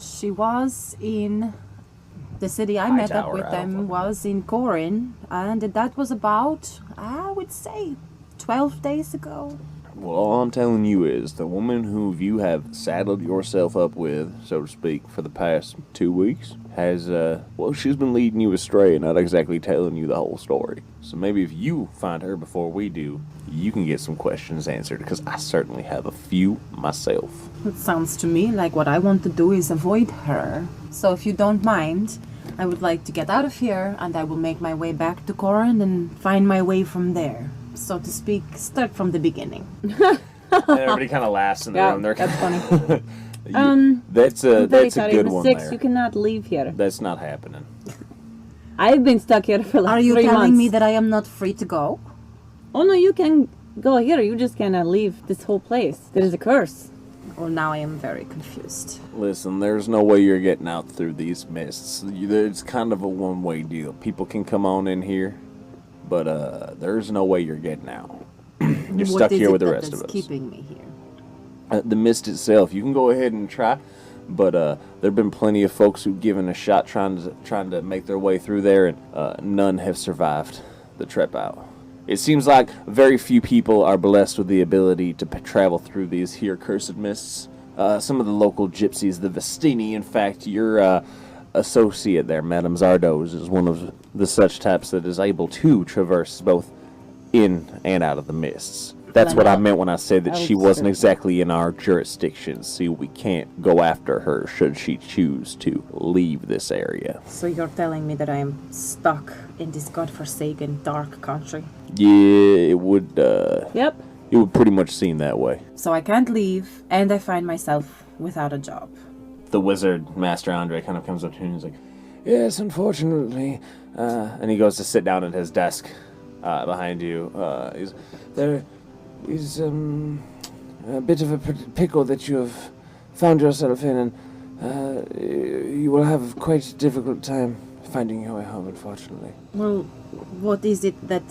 she was in the city I met up Hightower, with I don't them was in Corin, and that was about, I would say, 12 days ago. Well, all I'm telling you is the woman who you have saddled yourself up with, so to speak, for the past 2 weeks has, well, she's been leading you astray and not exactly telling you the whole story. So maybe if you find her before we do, you can get some questions answered, because I certainly have a few myself. It sounds to me like what I want to do is avoid her. So if you don't mind, I would like to get out of here, and I will make my way back to Corin and find my way from there. So to speak, start from the beginning. And everybody kind of laughs in the Yeah, room. They're that's funny. That's a Very that's a sorry, good Miss one Six, there. you cannot leave here. That's not happening. I've been stuck here for like Are you 3 months. telling me that I am not free to go? Oh no, you can go here. You just cannot leave this whole place. There is a curse. Well, now I am very confused. Listen, there's no way you're getting out through these mists. It's kind of a one-way deal. People can come on in here, but there's no way you're getting out. You're stuck here with the rest of us. Keeping me here? The mist itself, you can go ahead and try, but there've been plenty of folks who've given a shot trying to make their way through there, and none have survived the trip out. It seems like very few people are blessed with the ability to travel through these here cursed mists. Some of the local gypsies, the Vestini, in fact, your associate there, Madame Zardoz, is one of the such types that is able to traverse both in and out of the mists. That's what I meant when I said that she wasn't exactly in our jurisdiction, so we can't go after her should she choose to leave this area. So you're telling me that I am stuck in this godforsaken dark country? Yeah, it would, Yep. it would pretty much seem that way. So I can't leave, and I find myself without a job. The wizard, Master Andre, kind of comes up to him and he's like, Yes, unfortunately. and he goes to sit down at his desk behind you. There is a bit of a pickle that you have found yourself in, and you will have quite a difficult time finding your way home, unfortunately. Well, what is it that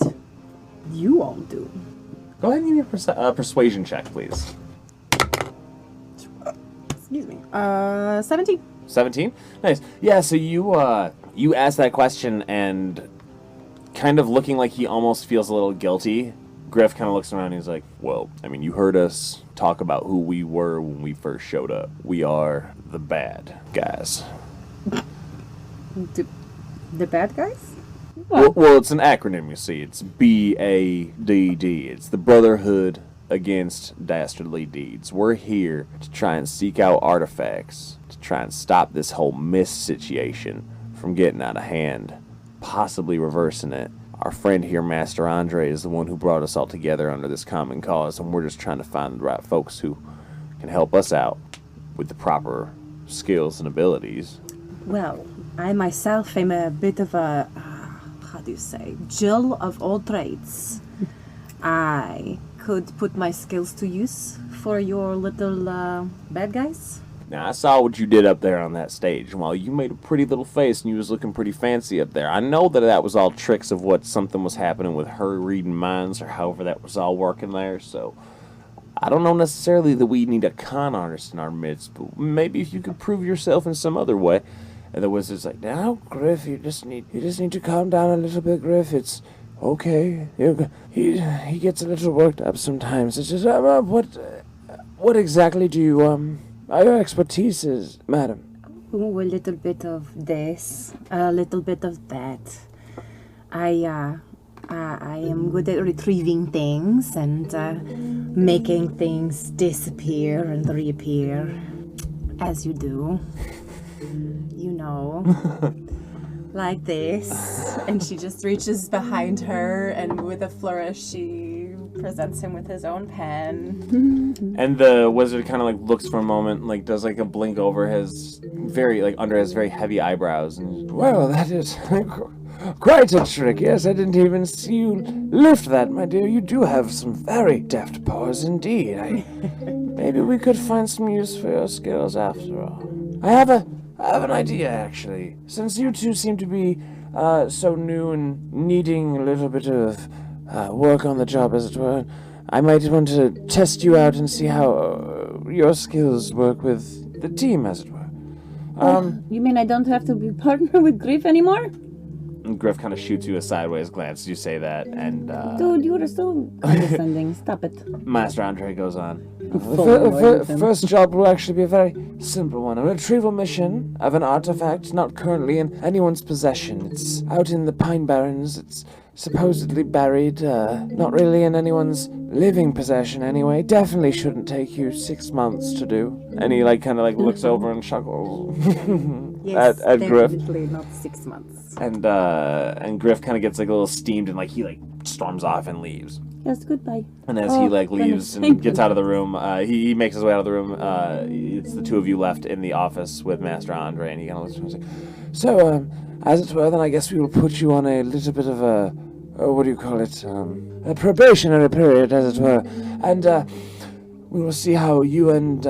you all do? Go ahead and give me a persuasion check, please. Excuse me. 17. 17? Nice. Yeah, so you ask that question, and kind of looking like he almost feels a little guilty, Griff kind of looks around and he's like, well, I mean, you heard us talk about who we were when we first showed up. We are the bad guys. The bad guys? Well, it's an acronym, you see. It's BADD. It's the Brotherhood Against Dastardly Deeds. We're here to try and seek out artifacts, to try and stop this whole mist situation from getting out of hand, possibly reversing it. Our friend here, Master Andre, is the one who brought us all together under this common cause, and we're just trying to find the right folks who can help us out with the proper skills and abilities. Well, I myself am a bit of a, how do you say, Jill of all trades. I could put my skills to use for your little bad guys. Now, I saw what you did up there on that stage. Well, you made a pretty little face and you was looking pretty fancy up there. I know that was all tricks of what something was happening with her reading minds or however that was all working there, so I don't know necessarily that we need a con artist in our midst, but maybe if you could prove yourself in some other way. And the wizard's like, now, Griff, you just need to calm down a little bit, Griff. It's okay. He gets a little worked up sometimes. It's just, what exactly do you, are your expertise is, madam? Ooh, a little bit of this, a little bit of that. I am good at retrieving things and making things disappear and reappear, as you do. You know, like this. And she just reaches behind her, and with a flourish, she presents him with his own pen. And the wizard kind of like looks for a moment, like does like a blink over his under his very heavy eyebrows. And Well, that is quite a trick. Yes, I didn't even see you lift that, my dear. You do have some very deft paws indeed. Maybe we could find some use for your skills after all. I have an idea, actually. Since you two seem to be so new and needing a little bit of work on the job, as it were, I might want to test you out and see how your skills work with the team, as it were. You mean I don't have to be partner with Griff anymore? And Griff kind of shoots you a sideways glance as you say that, and Dude, you are so condescending. Stop it. Master Andre goes on. The first job will actually be a very simple one. A retrieval mission of an artifact not currently in anyone's possession. It's out in the Pine Barrens. It's supposedly buried, not really in anyone's living possession anyway. Definitely shouldn't take you 6 months to do. And he kind of looks over and chuckles Yes, at Griff. definitely not 6 months. And Griff kind of gets a little steamed and he storms off and leaves. Yes, goodbye. And as he leaves goodness. and gets out of the room, he makes his way out of the room. It's the two of you left in the office with Master Andre, and he kind of looks at him and says, "So, as it were, then I guess we will put you on a little bit of a, what do you call it? A probationary period, as it were, and we will see how you and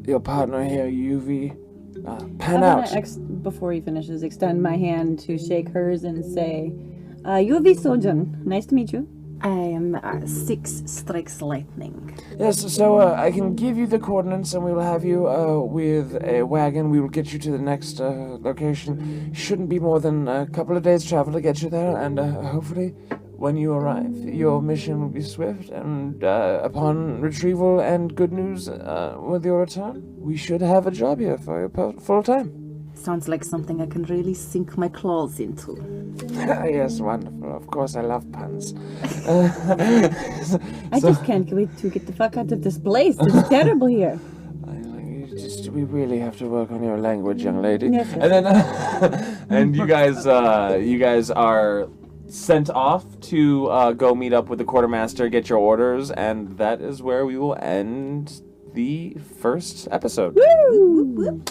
your partner here, UV, pan out." Before he finishes, extend my hand to shake hers and say, UV Sojan, nice to meet you. I am 6 strikes lightning. Yes, so I can give you the coordinates, and we will have you with a wagon. We will get you to the next location. Shouldn't be more than a couple of days' travel to get you there, and hopefully, when you arrive, your mission will be swift. And upon retrieval and good news with your return, we should have a job here for you full time. Sounds like something I can really sink my claws into. Yes, wonderful. Of course, I love puns. I just can't wait to get the fuck out of this place. It's terrible here. We really have to work on your language, young lady. Yes, And then, and you guys are sent off to go meet up with the quartermaster, get your orders, and that is where we will end the first episode. Woo!